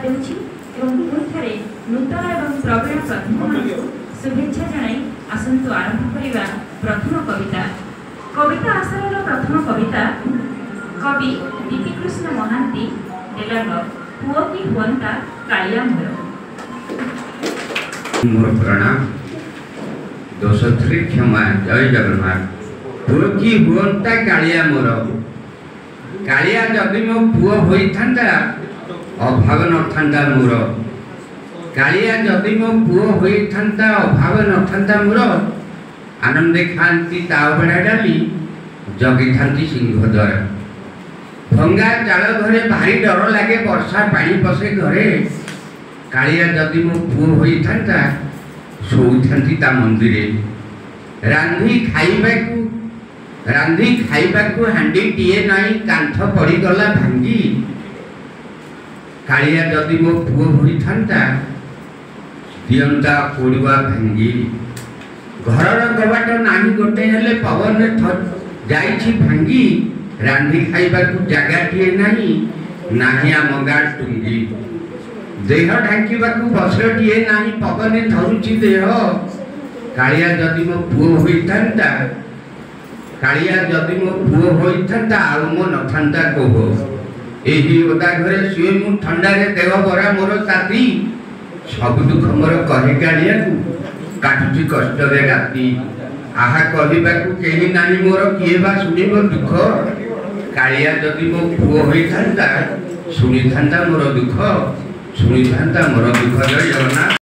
देउछि एवं पुଣି ଥରେ नूतन एवं प्रवीण प्रतिभाମାନଙ୍କୁ शुभेच्छा जणाई आसन्तु आरंभ करिबा प्रथम कविता। कविता आश्रयर प्रथम कविता कवि दीपीकृष्ण महांती डेलांग पुओ की हुअंता कालिया मोर प्रणाम दोषत्री क्षमा जय जगन्नाथ। पुओ की हुअंता कालिया मोर कालिया जदि मो पुओ होइथांता अभाव नथांता मोर कालिया जदि मो पुओ होइथांता अभाव नथांता मोर आनंदे खांती तावबेड़ा डाली जगी थांती सिंह द्वार भंगा चाल घरे भारी डर लगे वर्षा पानी पसे घरे कालिया जदि मो पुओ होइथांता सोइथांती ता मंदिरे रांधी खाइबाकू हांडी टीए नाई कांथ पड़ी गला भांगी कालिया जदि मो पुओ होइथांता दियंता कोड़ुआ भांगी घरर कबाट नाही गोटे हेले पवन जाइछि भांगी रांधी खाइबाकू जगाटीए नाही नाही आम गाड़ टुंगी देह ढांकीबाकू बसटीए नाही पवन धरुछि देह कालिया जदि मो पुओ होइथांता कालिया जदि मो पुओ होइथांता आउ मो नथांता कोह एही ओदा घरे सुए मु ठंडा रे देह बरा मोर ताती सब दुख मोर कहे कालिया को काटुची कष्ट रे राती आहा कहिबाकू केही नाही मोर किए बा सुनिबो दुख कालिया जदि मो पुओ होइथांता सुनिथांता मोर दुख जय जगन्नाथ।